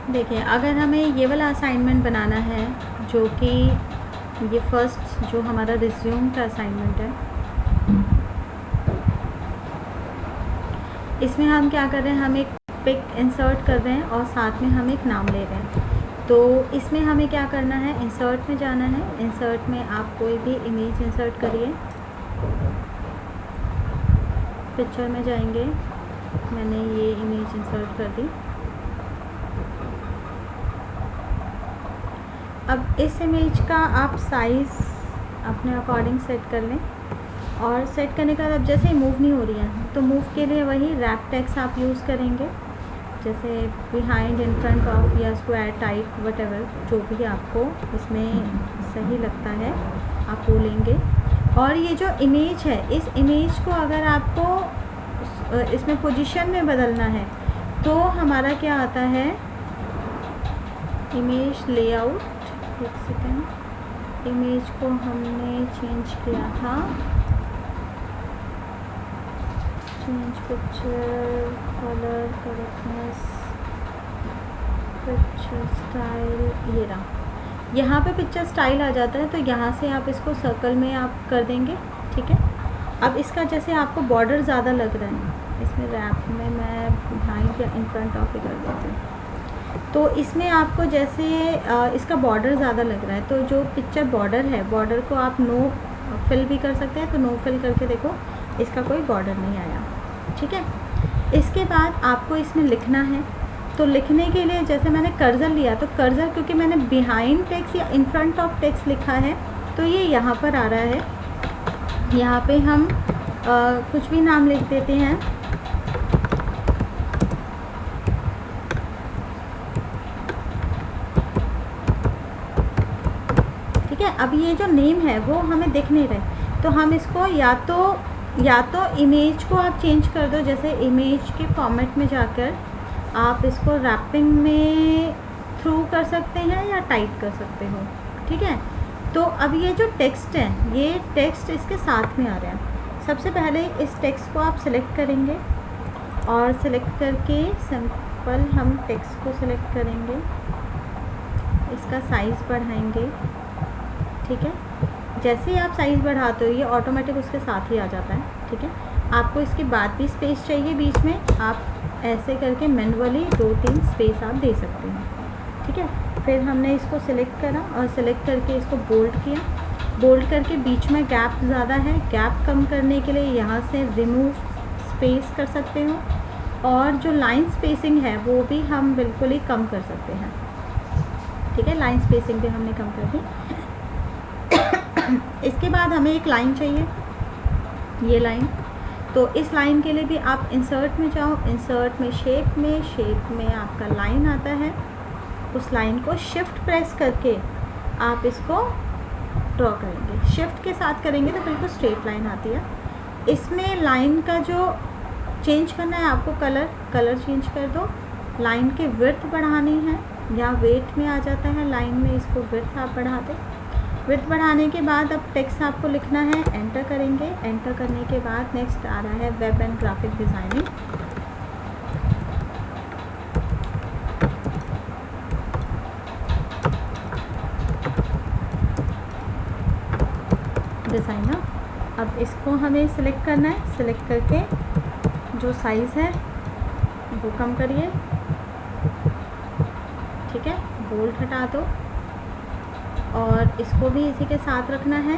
देखिए, अगर हमें ये वाला असाइनमेंट बनाना है, जो कि ये फर्स्ट जो हमारा रिज्यूम का असाइनमेंट है, इसमें हम क्या कर रहे हैं, हम एक पिक इंसर्ट कर रहे हैं और साथ में हम एक नाम ले रहे हैं। तो इसमें हमें क्या करना है, इंसर्ट में जाना है। इंसर्ट में आप कोई भी इमेज इंसर्ट करिए। पिक्चर में जाएंगे, मैंने ये इमेज इंसर्ट कर दी। अब इस इमेज का आप साइज़ अपने अकॉर्डिंग सेट कर लें, और सेट करने के बाद अब जैसे ही मूव नहीं हो रही है, तो मूव के लिए वही रैप टेक्स्ट आप यूज़ करेंगे, जैसे बिहाइंड, इन फ्रंट ऑफ या स्क्वायर टाइप, वटेवर जो भी आपको इसमें सही लगता है आप वो लेंगे। और ये जो इमेज है, इस इमेज को अगर आपको इसमें पोजीशन में बदलना है तो हमारा क्या आता है, इमेज लेआउट। एक सेकेंड, इमेज को हमने चेंज किया था, change picture, colour correctness, picture style, ये रहा। यहाँ पे पिक्चर स्टाइल आ जाता है, तो यहाँ से आप इसको सर्कल में आप कर देंगे, ठीक है। अब इसका जैसे आपको बॉर्डर ज़्यादा लग रहा है, इसमें रैप में मैं बिहाइंड या इन फ्रंट ऑफ ही कर देती हूँ। तो इसमें आपको जैसे इसका बॉर्डर ज़्यादा लग रहा है, तो जो पिक्चर बॉर्डर है, बॉर्डर को आप नो फिल भी कर सकते हैं। तो नो फिल करके देखो, इसका कोई बॉर्डर नहीं आया, ठीक है। इसके बाद आपको इसमें लिखना है, तो लिखने के लिए जैसे मैंने कर्सर लिया, तो कर्सर क्योंकि मैंने बिहाइंड टेक्स्ट या इन फ्रंट ऑफ टेक्स्ट लिखा है, तो ये यहाँ पर आ रहा है। यहाँ पे हम कुछ भी नाम लिख देते हैं, ठीक है। अब ये जो नेम है वो हमें दिख नहीं रहे, तो हम इसको या तो इमेज को आप चेंज कर दो, जैसे इमेज के फॉर्मेट में जाकर आप इसको रैपिंग में थ्रू कर सकते हैं या टाइप कर सकते हो, ठीक है। तो अब ये जो टेक्स्ट है, ये टेक्स्ट इसके साथ में आ रहा है। सबसे पहले इस टेक्स्ट को आप सिलेक्ट करेंगे, और सिलेक्ट करके सिंपल हम टेक्स्ट को सिलेक्ट करेंगे, इसका साइज़ बढ़ाएंगे, ठीक है। जैसे ही आप साइज़ बढ़ाते हो, ये ऑटोमेटिक उसके साथ ही आ जाता है, ठीक है। आपको इसके बाद भी स्पेस चाहिए बीच में, आप ऐसे करके मैनुअली 2-3 स्पेस आप दे सकते हैं, ठीक है। फिर हमने इसको सिलेक्ट करा और सिलेक्ट करके इसको बोल्ड किया। बोल्ड करके बीच में गैप ज़्यादा है, गैप कम करने के लिए यहाँ से रिमूव स्पेस कर सकते हो, और जो लाइन स्पेसिंग है वो भी हम बिल्कुल ही कम कर सकते हैं, ठीक है। लाइन स्पेसिंग भी हमने कम कर दी। इसके बाद हमें एक लाइन चाहिए, ये लाइन। तो इस लाइन के लिए भी आप इंसर्ट में जाओ, इंसर्ट में शेप में आपका लाइन आता है, उस लाइन को शिफ्ट प्रेस करके आप इसको ड्रॉ करेंगे। शिफ्ट के साथ करेंगे तो बिल्कुल स्ट्रेट लाइन आती है। इसमें लाइन का जो चेंज करना है आपको, कलर चेंज कर दो। लाइन के विड्थ बढ़ानी है, या वेट में आ जाता है लाइन में, इसको विड्थ आप बढ़ा दें। विड्थ बढ़ाने के बाद अब टेक्स्ट आपको लिखना है, एंटर करेंगे। एंटर करने के बाद नेक्स्ट आ रहा है web and graphic designing. Designer, अब इसको हमें सिलेक्ट करना है। सिलेक्ट करके जो साइज़ है वो कम करिए, ठीक है। बोल्ड हटा दो, और इसको भी इसी के साथ रखना है।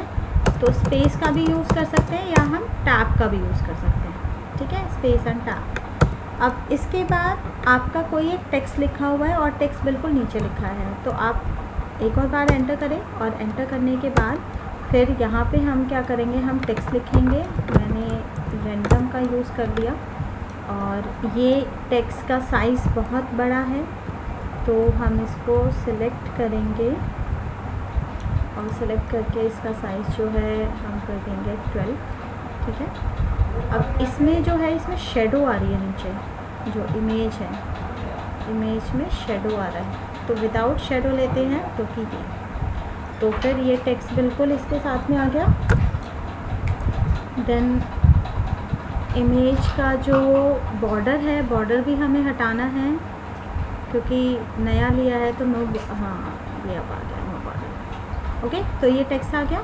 तो स्पेस का भी यूज़ कर सकते हैं, या हम टैब का भी यूज़ कर सकते हैं, ठीक है, स्पेस एंड टैब। अब इसके बाद आपका कोई एक टेक्स्ट लिखा हुआ है, और टेक्स्ट बिल्कुल नीचे लिखा है, तो आप एक और बार एंटर करें, और एंटर करने के बाद फिर यहाँ पे हम क्या करेंगे, हम टेक्स्ट लिखेंगे। मैंने रैंडम का यूज़ कर लिया, और ये टेक्स्ट का साइज़ बहुत बड़ा है, तो हम इसको सिलेक्ट करेंगे, और सिलेक्ट करके इसका साइज़ जो है हम कर देंगे 12, ठीक है। अब इसमें जो है, इसमें शेडो आ रही है नीचे, जो इमेज है, इमेज में शेडो आ रहा है, तो विदाउट शेडो लेते हैं तो कीजिए। तो फिर ये टेक्स्ट बिल्कुल इसके साथ में आ गया। देन इमेज का जो बॉर्डर है, बॉर्डर भी हमें हटाना है, क्योंकि नया लिया है तो नो, हाँ ये अब आ गया नो बॉर्डर। ओके, तो ये टेक्स्ट आ गया।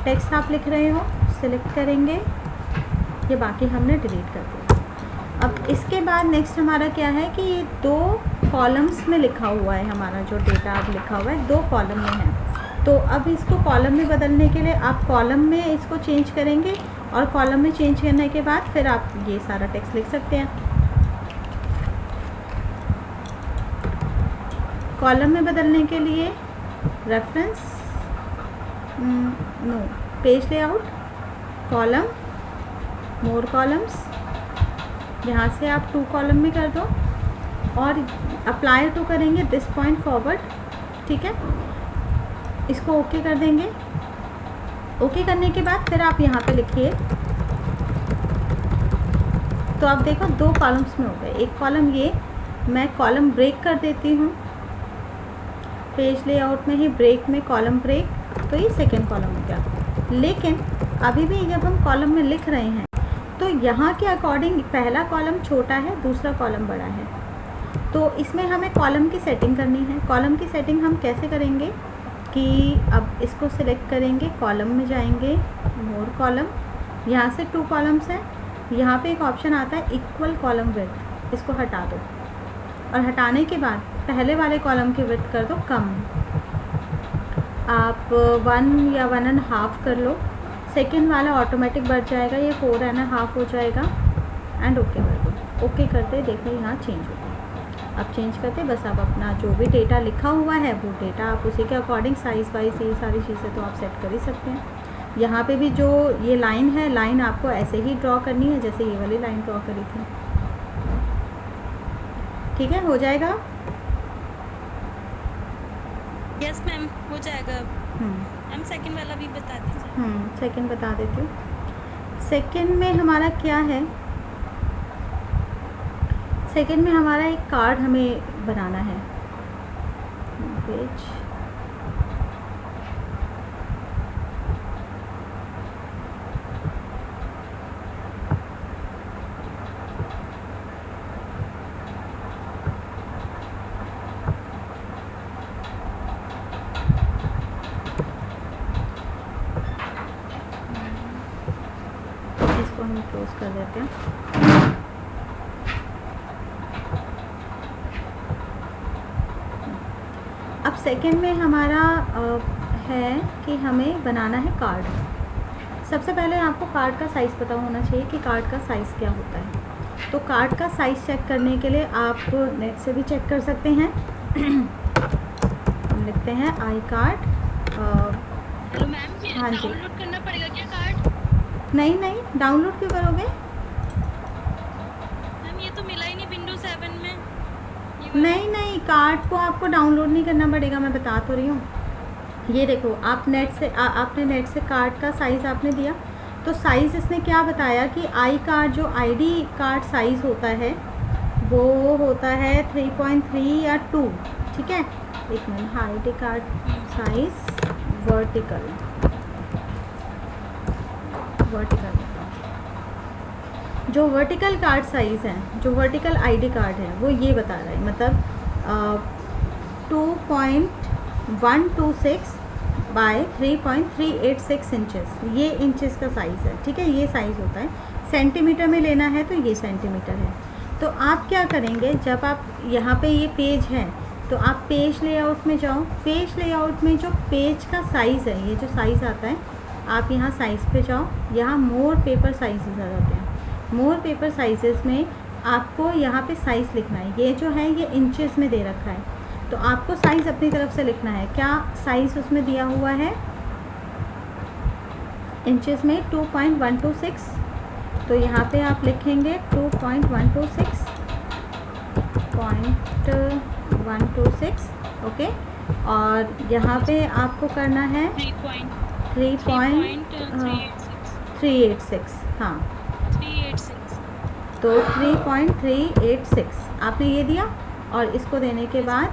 टेक्स्ट आप लिख रहे हो, सिलेक्ट करेंगे, ये बाकी हमने डिलीट कर दिया। अब इसके बाद नेक्स्ट हमारा क्या है कि ये 2 कॉलम्स में लिखा हुआ है, हमारा जो डेटा अब लिखा हुआ है 2 कॉलम में है। तो अब इसको कॉलम में बदलने के लिए आप कॉलम में इसको चेंज करेंगे, और कॉलम में चेंज करने के बाद फिर आप ये सारा टेक्स्ट लिख सकते हैं। कॉलम में बदलने के लिए reference, no, page layout, column, more columns, यहाँ से आप 2 कॉलम में कर दो और अप्लाई टू करेंगे दिस पॉइंट फॉरवर्ड। ठीक है, इसको ओके कर देंगे। ओके करने के बाद फिर आप यहाँ पे लिखिए। तो आप देखो 2 कॉलम्स में हो गए। एक कॉलम ये, मैं कॉलम ब्रेक कर देती हूँ, पेज लेआउट में ही ब्रेक में कॉलम ब्रेक, तो ये सेकेंड कॉलम हो गया। लेकिन अभी भी जब हम कॉलम में लिख रहे हैं तो यहाँ के अकॉर्डिंग पहला कॉलम छोटा है, दूसरा कॉलम बड़ा है, तो इसमें हमें कॉलम की सेटिंग करनी है। कॉलम की सेटिंग हम कैसे करेंगे कि अब इसको सिलेक्ट करेंगे, कॉलम में जाएंगे, मोर कॉलम, यहाँ से 2 कॉलम्स हैं, यहाँ पे एक ऑप्शन आता है इक्वल कॉलम विड्थ, इसको हटा दो और हटाने के बाद पहले वाले कॉलम की विड्थ कर दो कम, आप 1 या 1.5 कर लो। सेकेंड वाला ऑटोमेटिक बढ़ जाएगा, ये 4.5 हो जाएगा एंड ओके कर दो। ओके करते देखो यहाँ चेंज हो गया। अब चेंज करते बस आप अपना जो भी डेटा लिखा हुआ है वो डेटा आप उसी के अकॉर्डिंग साइज़ वाइज ये सारी चीज़ें तो आप सेट कर ही सकते हैं। यहाँ पे भी जो ये लाइन है, लाइन आपको ऐसे ही ड्रॉ करनी है जैसे ये वाली लाइन ड्रॉ करी थी। ठीक है, हो जाएगा। यस मैम, हो जाएगा। मैम सेकंड वाला भी बता दीजिए। सेकंड बता देती हूँ। सेकंड में हमारा क्या है, सेकंड में हमारा एक कार्ड हमें बनाना है। पेज हम क्लोज कर देते हैं। अब सेकंड में हमारा है कि हमें बनाना है कार्ड। सबसे पहले आपको कार्ड का साइज़ पता होना चाहिए कि कार्ड का साइज़ क्या होता है। तो कार्ड का साइज़ चेक करने के लिए आप नेट से भी चेक कर सकते हैं। हम लिखते हैं आई कार्ड। हेलो मैम, हाँ जी, डाउनलोड करना पड़ेगा क्या कार्ड? नहीं नहीं, डाउनलोड क्यों करोगे मैम? ये तो मिला ही नहीं विंडोज 7 में। नहीं नहीं, कार्ड को आपको डाउनलोड नहीं करना पड़ेगा, मैं बता तो रही हूँ। ये देखो, आप नेट से आपने नेट से कार्ड का साइज़ आपने दिया, तो साइज़ इसने क्या बताया कि आई कार्ड जो आईडी कार्ड साइज़ होता है वो होता है 3.3 या 2। ठीक है, एक minute, ID card size vertical जो वर्टिकल कार्ड साइज़ है, जो वर्टिकल आईडी कार्ड है वो ये बता रहा है, मतलब 2.126 बाय 3.386 इंचेस, ये इंचेस का साइज़ है। ठीक है, ये साइज़ होता है। सेंटीमीटर में लेना है तो ये सेंटीमीटर है। तो आप क्या करेंगे, जब आप यहाँ पे ये पेज है तो आप पेज लेआउट में जाओ। पेज लेआउट में जो पेज का साइज़ है, ये जो साइज़ आता है, आप यहाँ साइज़ पे जाओ, यहाँ मोर पेपर साइजेस आ जाते हैं। मोर पेपर साइजेस में आपको यहाँ पे साइज़ लिखना है। ये जो है ये इंचेस में दे रखा है, तो आपको साइज़ अपनी तरफ से लिखना है। क्या साइज़ उसमें दिया हुआ है इंचेस में 2.126, तो यहाँ पे आप लिखेंगे 2.126 ओके। और यहाँ पे आपको करना है 3.386, हाँ 386, तो 3.386 आपने ये दिया, और इसको देने के बाद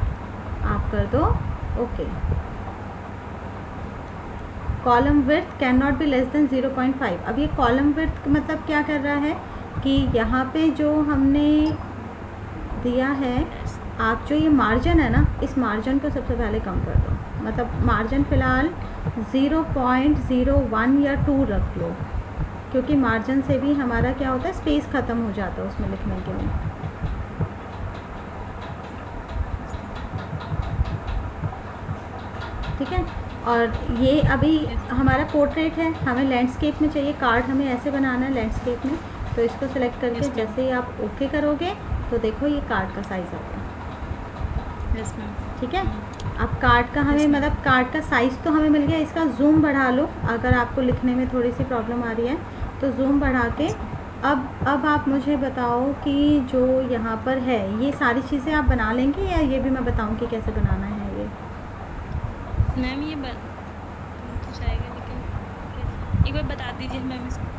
आप कर दो okay. Column width can not be less than 0.5। अब ये कॉलम विड्थ मतलब क्या कर रहा है कि यहाँ पे जो हमने दिया है आप जो ये मार्जिन है ना, इस मार्जिन को सबसे पहले कम कर दो। मतलब मार्जिन फ़िलहाल 0.01 या 2 रख लो, क्योंकि मार्जिन से भी हमारा क्या होता है, स्पेस ख़त्म हो जाता है उसमें लिखने के लिए। ठीक है। और ये अभी हमारा पोर्ट्रेट है, हमें लैंडस्केप में चाहिए, कार्ड हमें ऐसे बनाना है लैंडस्केप में। तो इसको सेलेक्ट करके जैसे ही आप ओके करोगे तो देखो ये कार्ड का साइज़ आ गया। Yes ma'am. ठीक है। अब कार्ड का हमें मतलब कार्ड का साइज़ तो हमें मिल गया, इसका जूम बढ़ा लो अगर आपको लिखने में थोड़ी सी प्रॉब्लम आ रही है तो जूम बढ़ा के। अब आप मुझे बताओ कि जो यहाँ पर है ये सारी चीज़ें आप बना लेंगे या ये भी मैं बताऊँ कि कैसे बनाना है ये? मैम ये तो जाएगा, लेकिन एक बार बता दीजिए मैम इसको।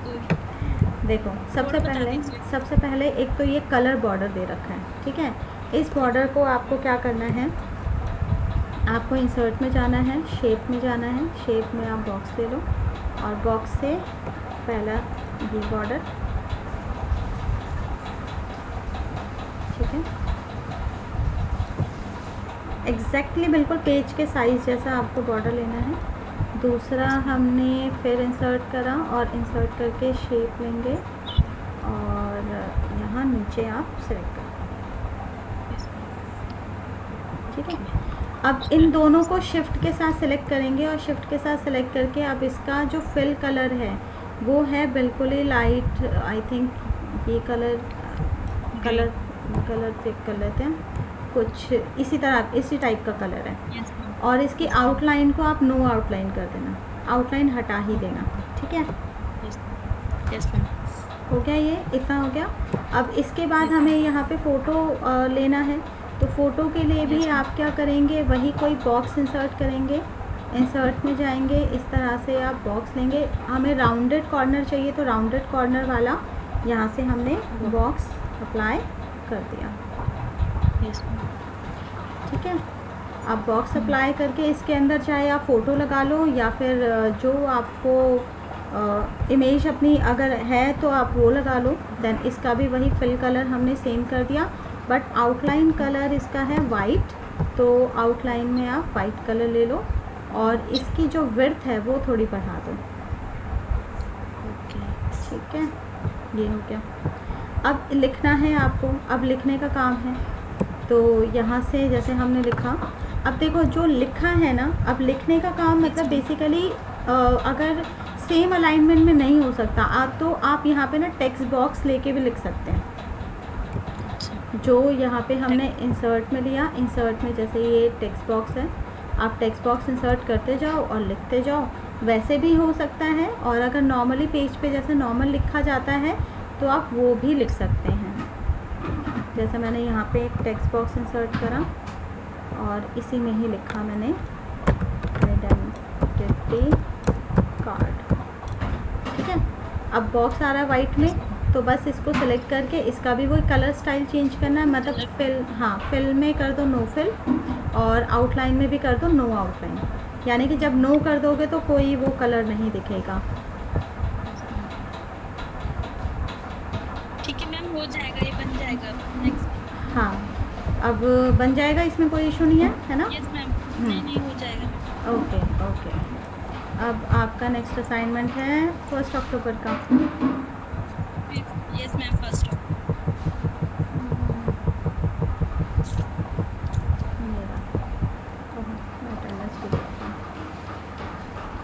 देखो सबसे पहले एक तो ये कलर बॉर्डर दे रखा है। ठीक है। इस बॉर्डर को आपको क्या करना है, आपको इंसर्ट में जाना है, शेप में जाना है, शेप में आप बॉक्स दे लो और बॉक्स से पहला ये बॉर्डर। ठीक है। एग्जैक्टली बिल्कुल पेज के साइज़ जैसा आपको बॉर्डर लेना है। दूसरा हमने फिर इंसर्ट करा और इंसर्ट करके शेप लेंगे और यहाँ नीचे आप सेलेक्ट करें। ठीक है। अब इन दोनों को शिफ्ट के साथ सेलेक्ट करेंगे और शिफ्ट के साथ सेलेक्ट करके अब इसका जो फिल कलर है वो है बिल्कुल ही लाइट। आई थिंक ये कलर चेक कर लेते हैं, कुछ इसी तरह इसी टाइप का कलर है। और इसकी आउटलाइन को आप नो आउटलाइन कर देना, आउटलाइन हटा ही देना। ठीक है। हो गया, ये इतना हो गया। अब इसके बाद हमें यहाँ पे फ़ोटो लेना है, तो फ़ोटो के लिए भी आप क्या करेंगे, वही कोई बॉक्स इंसर्ट करेंगे, इंसर्ट में जाएंगे, इस तरह से आप बॉक्स लेंगे। हमें राउंडेड कॉर्नर चाहिए तो राउंडेड कॉर्नर वाला यहाँ से हमने बॉक्स अप्लाई कर दिया। ठीक है। अब बॉक्स अप्लाई करके इसके अंदर चाहे आप फ़ोटो लगा लो या फिर जो आपको इमेज अपनी अगर है तो आप वो लगा लो। देन इसका भी वही फिल कलर हमने सेम कर दिया, बट आउटलाइन कलर इसका है वाइट, तो आउटलाइन में आप वाइट कलर ले लो और इसकी जो विड्थ है वो थोड़ी बढ़ा दो। ठीक है, ये हो गया। अब लिखना है आपको, अब लिखने का काम है। तो यहाँ से जैसे हमने लिखा, अब देखो जो लिखा है ना, अब लिखने का काम मतलब बेसिकली अगर सेम अलाइनमेंट में नहीं हो सकता तो आप यहाँ पे ना टेक्स्ट बॉक्स लेके भी लिख सकते हैं। जो यहाँ पे हमने इंसर्ट में लिया, इंसर्ट में जैसे ये टेक्स्ट बॉक्स है, आप टेक्स्ट बॉक्स इंसर्ट करते जाओ और लिखते जाओ, वैसे भी हो सकता है। और अगर नॉर्मली पेज पे जैसे नॉर्मल लिखा जाता है तो आप वो भी लिख सकते हैं। जैसे मैंने यहाँ पे एक टेक्स्ट बॉक्स इंसर्ट करा और इसी में ही लिखा मैंने आइडेंटिटी कार्ड। ठीक है। अब बॉक्स आ रहा है वाइट में, तो बस इसको सेलेक्ट करके इसका भी वही कलर स्टाइल चेंज करना है, मतलब फिल में कर दो नो फिल और आउटलाइन में भी कर दो नो आउटलाइन, यानी कि जब नो कर दोगे तो कोई वो कलर नहीं दिखेगा। ठीक है मैम, हो जाएगा, ये बन जाएगा। हाँ, अब बन जाएगा, इसमें कोई इशू नहीं है ना? यस मैम, नहीं हो जाएगा। ओके। अब आपका नेक्स्ट असाइनमेंट है 1 अक्टूबर का। यस मैम, 1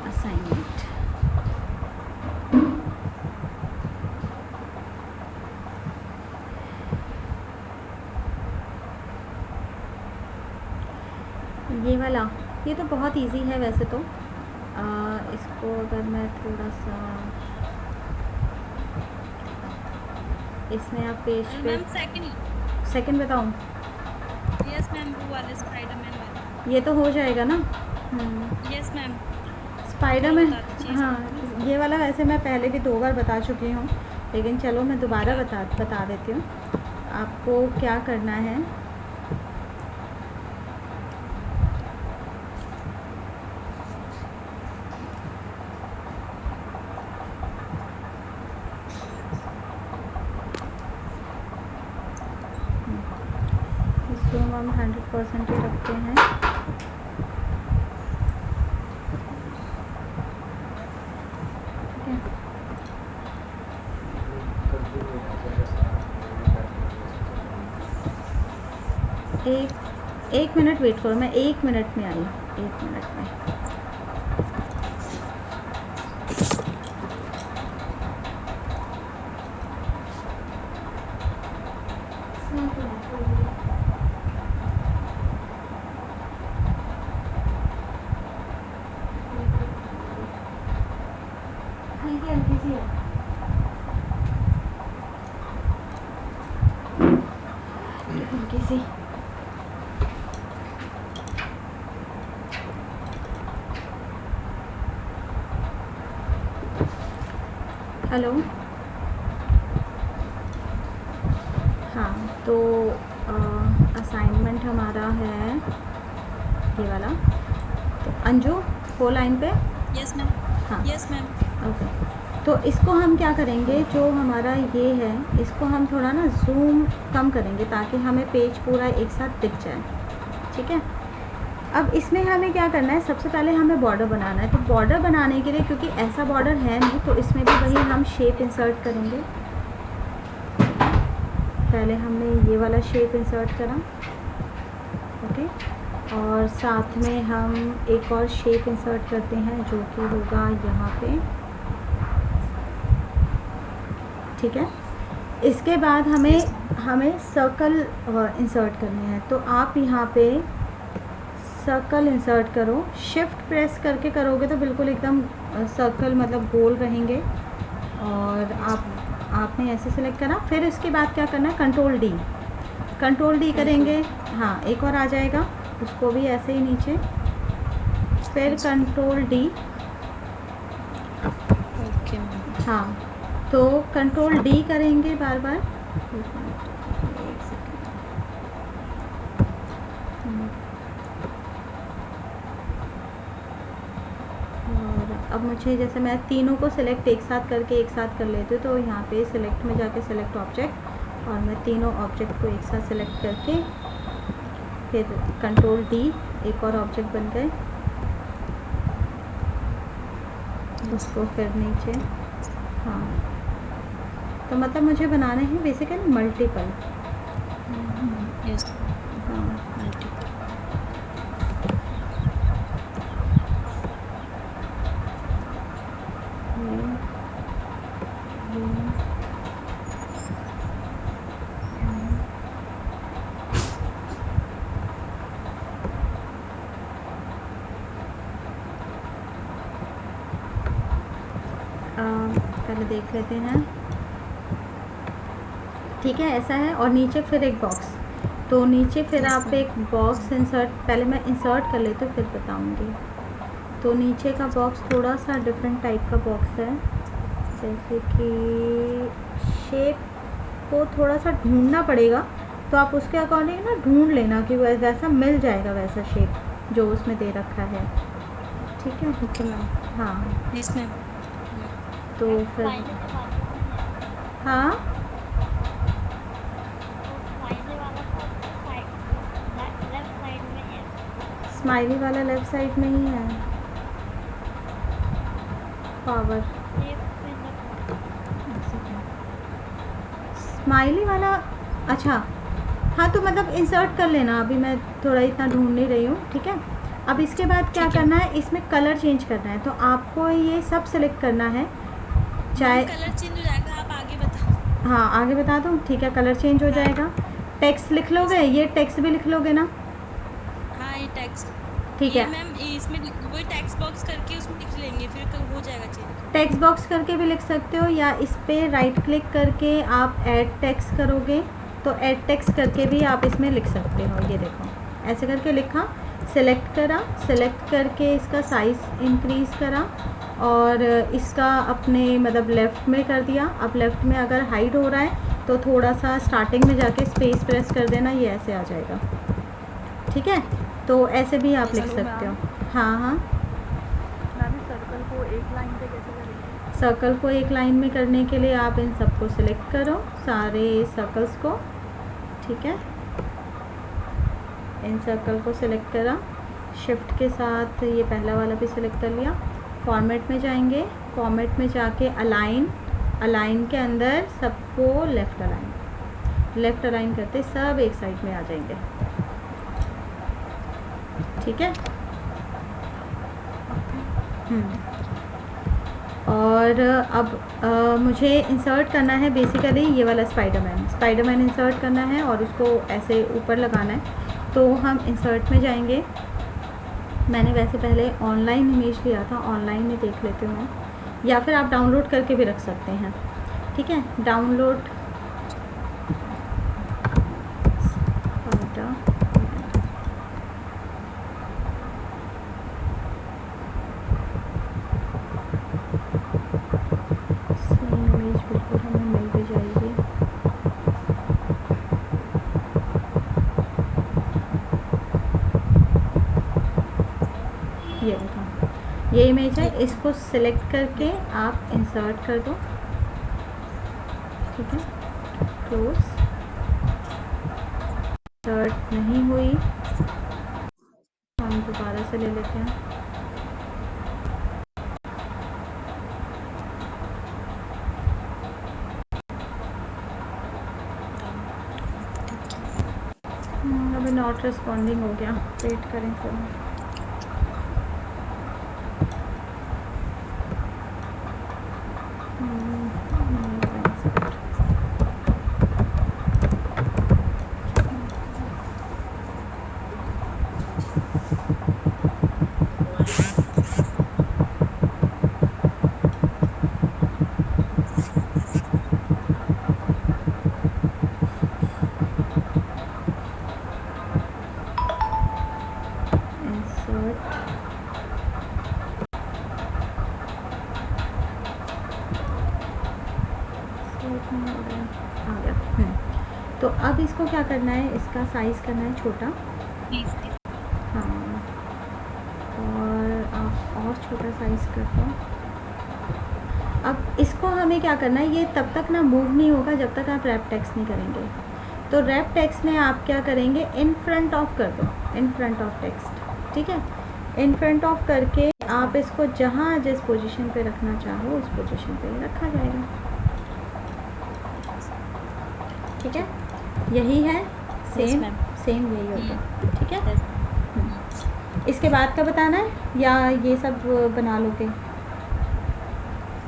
असाइनमेंट ये वाला, ये तो बहुत इजी है वैसे तो। इसको अगर मैं थोड़ा सा इसमें आप पेज पे सेकंड बताऊं? यस मैम, वो वाले स्पाइडरमैन वाले। ये तो हो जाएगा ना? Yes ma'am, Spiderman. हाँ, ये वाला वैसे मैं पहले भी 2 बार बता चुकी हूँ, लेकिन चलो मैं दोबारा बता देती हूँ। आपको क्या करना है, जूम हम 100% ही रखते हैं। एक मिनट वेट करो, मैं 1 मिनट में आई, 1 मिनट में। हल्की सी हेलो। हाँ, तो असाइनमेंट हमारा है ये वाला। तो अंजू हो लाइन पे? Yes ma'am. हाँ यस मैम। ओके। तो इसको हम क्या करेंगे, जो हमारा ये है इसको हम थोड़ा ना जूम कम करेंगे ताकि हमें पेज पूरा एक साथ दिख जाए, ठीक है। अब इसमें हमें क्या करना है, सबसे पहले हमें बॉर्डर बनाना है। तो बॉर्डर बनाने के लिए, क्योंकि ऐसा बॉर्डर है नहीं, तो इसमें भी वही हम शेप इंसर्ट करेंगे। पहले हमने ये वाला शेप इंसर्ट करा, ओके, और साथ में हम एक और शेप इंसर्ट करते हैं जो कि होगा यहाँ पे, ठीक है। इसके बाद हमें सर्कल इंसर्ट करने हैं। तो आप यहाँ पे सर्कल इंसर्ट करो, शिफ्ट प्रेस करके करोगे तो बिल्कुल एकदम सर्कल मतलब गोल रहेंगे। और आपने ऐसे सेलेक्ट करा, फिर इसके बाद क्या करना है, कंट्रोल डी करेंगे। हाँ, एक और आ जाएगा, उसको भी ऐसे ही नीचे, फिर कंट्रोल डी। Okay ma'am. हाँ, तो कंट्रोल डी करेंगे बार बार। और अब मुझे, जैसे मैं तीनों को सिलेक्ट एक साथ कर लेती हूँ, तो यहाँ पे सिलेक्ट में जाके सिलेक्ट ऑब्जेक्ट, और मैं तीनों ऑब्जेक्ट को एक साथ सिलेक्ट करके फिर कंट्रोल डी, एक और ऑब्जेक्ट बन गए, उसको फिर नीचे। हाँ, तो मतलब मुझे बनाने हैं बेसिकली मल्टीपल। यस। हाँ, पहले देख लेते हैं, ठीक है, ऐसा है। और नीचे फिर एक बॉक्स, तो नीचे फिर आप एक बॉक्स इंसर्ट, पहले मैं इंसर्ट कर लेती हूँ फिर बताऊँगी। तो नीचे का बॉक्स थोड़ा सा डिफरेंट टाइप का बॉक्स है, जैसे कि शेप को थोड़ा सा ढूंढना पड़ेगा, तो आप उसके अकॉर्डिंग ना ढूंढ लेना कि वैसा मिल जाएगा वैसा शेप जो उसमें दे रखा है, ठीक है। Okay ma'am. हाँ, यस मैम। तो फिर हाँ, स्माइली वाला लेफ़्ट साइड में ही है, पावर स्माइली वाला। अच्छा, हाँ, तो मतलब इंसर्ट कर लेना, अभी मैं थोड़ा इतना ढूंढ नहीं रही हूँ, ठीक है। अब इसके बाद क्या करना है, इसमें कलर चेंज करना है। तो आपको ये सब सेलेक्ट करना है, चाहे कलर चेंज हो जाएगा, आप आगे बताओ। हाँ, आगे बता दूँ, ठीक है। कलर चेंज हो जाएगा, टेक्स्ट लिख लोगे, ये टेक्स्ट भी लिख लोगे ना? हाँ, ये टेक्स्ट, ठीक है मैम इसमें वही टेक्स्ट बॉक्स करके उसमें लिख लेंगे, फिर हो जाएगा चेंज। टेक्स्ट बॉक्स करके भी लिख सकते हो, या इस पर राइट क्लिक करके आप ऐड टेक्स्ट करोगे तो ऐड टेक्स्ट करके भी आप इसमें लिख सकते हो। ये देखो, ऐसे करके लिखा, सेलेक्ट करा, सेलेक्ट करके इसका साइज़ इंक्रीज़ करा, और इसका अपने मतलब लेफ़्ट में कर दिया। अब लेफ़्ट में अगर हाइड हो रहा है तो थोड़ा सा स्टार्टिंग में जाके स्पेस प्रेस कर देना, ये ऐसे आ जाएगा, ठीक है। तो ऐसे भी आप लिख सकते हो। हाँ हाँ, सर्कल को एक लाइन पे कैसे करेंगे? सर्कल को एक लाइन में करने के लिए आप इन सबको सिलेक्ट करो, सारे सर्कल्स को, ठीक है। इन सर्कल को सिलेक्ट करा, शिफ्ट के साथ ये पहला वाला भी सिलेक्ट कर लिया। फॉर्मेट में जाएंगे, फॉर्मेट में जाके अलाइन के अंदर सबको लेफ़्ट अलाइन करते सब एक साइड में आ जाएंगे। ठीक है। और अब मुझे इंसर्ट करना है बेसिकली ये वाला स्पाइडरमैन इंसर्ट करना है और उसको ऐसे ऊपर लगाना है। तो हम इंसर्ट में जाएंगे। मैंने वैसे पहले ऑनलाइन इमेज लिया था, ऑनलाइन में देख लेती हूँ, या फिर आप डाउनलोड करके भी रख सकते हैं। ठीक है, डाउनलोड ये इमेज है, इसको सिलेक्ट करके आप इंसर्ट कर दो। ठीक है, क्लोज। इंसर्ट नहीं हुई, हम दोबारा से ले लेते हैं। अभी नॉट रिस्पॉन्डिंग हो गया, वेट करें थोड़ा। तो अब इसको क्या करना है, इसका साइज़ करना है छोटा। हाँ, और आप और छोटा साइज़ कर दो। अब इसको हमें क्या करना है, ये तब तक ना मूव नहीं होगा जब तक आप रैप टेक्स्ट नहीं करेंगे। तो रैप टेक्स्ट में आप क्या करेंगे, इन फ्रंट ऑफ कर दो, इन फ्रंट ऑफ टेक्स्ट। ठीक है, इन फ्रंट ऑफ करके आप इसको जहाँ जिस पोजीशन पे रखना चाहो उस पोजीशन पे रखा जाएगा। ठीक है, यही है, सेम यही होगा। ठीक है, इसके बाद का बताना है या ये सब बना लोगे?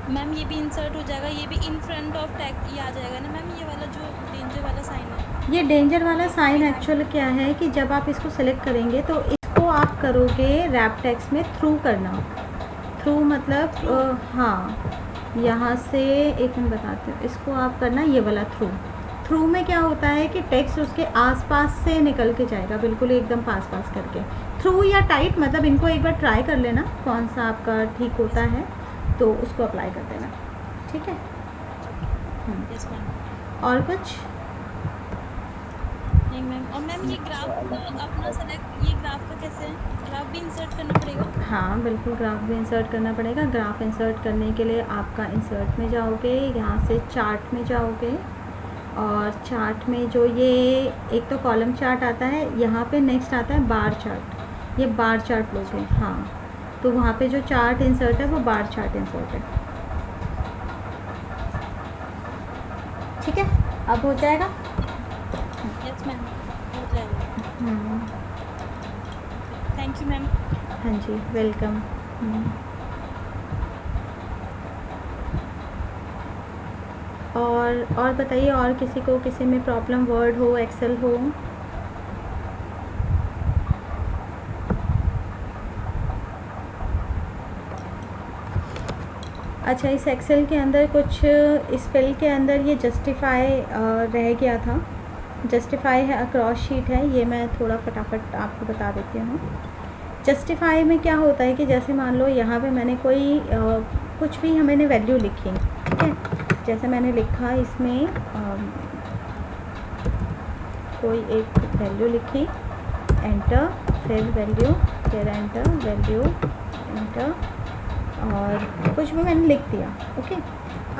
मैम ये भी इंसर्ट हो जाएगा, ये भी इन फ्रंट ऑफ टैग ये आ जाएगा ना मैम, ये वाला जो डेंजर वाला साइन है। ये डेंजर वाला साइन एक्चुअल क्या है कि जब आप इसको सिलेक्ट करेंगे तो इसको आप करोगे रैप टेक्स्ट में थ्रू करना। थ्रू मतलब हाँ, यहाँ से एक मिनट बताती हूँ, इसको आप करना ये वाला थ्रू में क्या होता है कि टेक्स्ट उसके आसपास से निकल के जाएगा, बिल्कुल एकदम पास करके। थ्रू या टाइट मतलब इनको एक बार ट्राई कर लेना कौन सा आपका ठीक होता है, तो उसको अप्लाई कर देना। ठीक है। और कुछ नहीं मैम। और मैम ये ग्राफ अपना सेलेक्ट, ये ग्राफ का कैसे है, ग्राफ भी इंसर्ट करना पड़ेगा? हाँ बिल्कुल, ग्राफ भी इंसर्ट करना पड़ेगा। ग्राफ इंसर्ट करने के लिए आपका इंसर्ट में जाओगे, यहाँ से चार्ट में जाओगे, और चार्ट में जो ये एक तो कॉलम चार्ट आता है, यहाँ पे नेक्स्ट आता है बार चार्ट। ये बार चार्ट लोगे, हाँ, तो वहाँ पे जो चार्ट इंसर्ट है वो बार चार्ट इंसर्ट है। ठीक है, अब हो जाएगा। यस मैम, हो जाएगा। Thank you ma'am. हाँ जी, वेलकम। और बताइए, और किसी को किसी में प्रॉब्लम, वर्ड हो, एक्सेल हो? अच्छा, इस एक्सेल के अंदर कुछ, इस फिल के अंदर ये जस्टिफाई रह गया था। जस्टिफाई है, अक्रॉस शीट है, ये मैं थोड़ा फटाफट आपको बता देती हूँ। जस्टिफाई में क्या होता है कि जैसे मान लो यहाँ पे मैंने कोई कुछ भी मैंने वैल्यू लिखी, ठीक है, जैसे मैंने लिखा इसमें कोई एक वैल्यू लिखी, एंटर, फिर वैल्यू, फिर एंटर, वैल्यू, एंटर, और कुछ भी मैंने लिख दिया। ओके,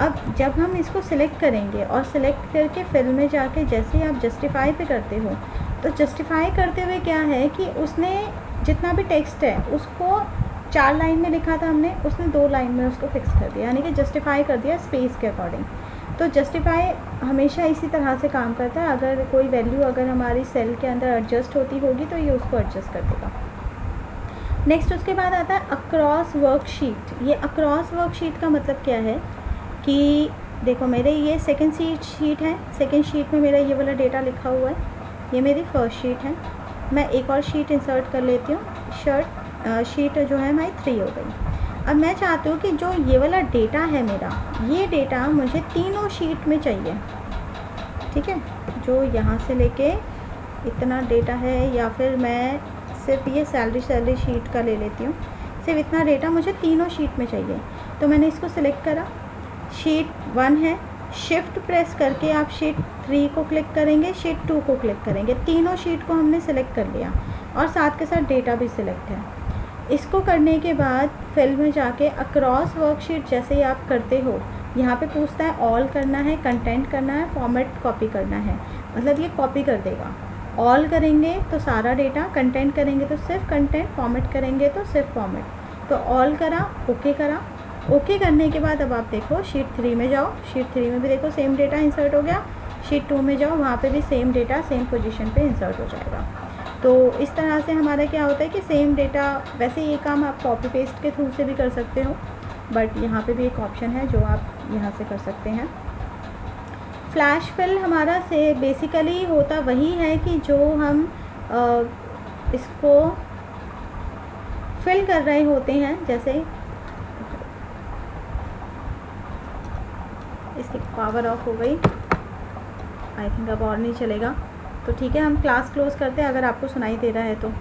अब जब हम इसको सिलेक्ट करेंगे और सिलेक्ट करके फिल में जाके जैसे ही आप जस्टिफाई पे करते हो तो जस्टिफाई करते हुए क्या है कि उसने जितना भी टेक्स्ट है उसको 4 लाइन में लिखा था हमने, उसने 2 लाइन में उसको फिक्स कर दिया, यानी कि जस्टिफाई कर दिया स्पेस के अकॉर्डिंग। तो जस्टिफाई हमेशा इसी तरह से काम करता है, अगर कोई वैल्यू अगर हमारी सेल के अंदर एडजस्ट होती होगी तो ये उसको एडजस्ट कर देगा। नेक्स्ट उसके बाद आता है अक्रॉस वर्कशीट। ये अक्रॉस वर्कशीट का मतलब क्या है कि देखो मेरे ये सेकंड शीट है, सेकंड शीट में मेरा ये वाला डेटा लिखा हुआ है, ये मेरी फर्स्ट शीट है। मैं एक और शीट इंसर्ट कर लेती हूँ, शीट जो है हमारी 3 हो गई। अब मैं चाहती हूँ कि जो ये वाला डेटा है मेरा, ये डेटा मुझे तीनों शीट में चाहिए, ठीक है। जो यहाँ से लेके इतना डेटा है, या फिर मैं सिर्फ ये सैलरी शीट का ले लेती हूँ, सिर्फ इतना डेटा मुझे तीनों शीट में चाहिए। तो मैंने इसको सिलेक्ट करा, शीट 1 है, शिफ्ट प्रेस करके आप शीट 3 को क्लिक करेंगे, शीट 2 को क्लिक करेंगे, तीनों शीट को हमने सेलेक्ट कर लिया और साथ के साथ डेटा भी सिलेक्ट है। इसको करने के बाद फिल में जाके अक्रॉस वर्कशीट जैसे ही आप करते हो, यहाँ पे पूछता है ऑल करना है, कंटेंट करना है, फॉर्मेट कॉपी करना है, मतलब ये कॉपी कर देगा। ऑल करेंगे तो सारा डेटा, कंटेंट करेंगे तो सिर्फ कंटेंट, फॉर्मेट करेंगे तो सिर्फ फॉर्मेट। तो ऑल करा, ओके करा। ओके करने के बाद अब आप देखो शीट 3 में जाओ, शीट 3 में भी देखो सेम डेटा इंसर्ट हो गया, शीट 2 में जाओ, वहाँ पे भी सेम डेटा सेम पोजीशन पे इंसर्ट हो जाएगा। तो इस तरह से हमारा क्या होता है कि सेम डेटा, वैसे ये काम आप कॉपी पेस्ट के थ्रू से भी कर सकते हो, बट यहाँ पे भी एक ऑप्शन है जो आप यहाँ से कर सकते हैं। फ्लैश फिल हमारा से बेसिकली होता वही है कि जो हम इसको फिल कर रहे होते हैं, जैसे इसकी पावर ऑफ हो गई, आई थिंक अब और नहीं चलेगा, तो ठीक है हम क्लास क्लोज करते हैं अगर आपको सुनाई दे रहा है तो।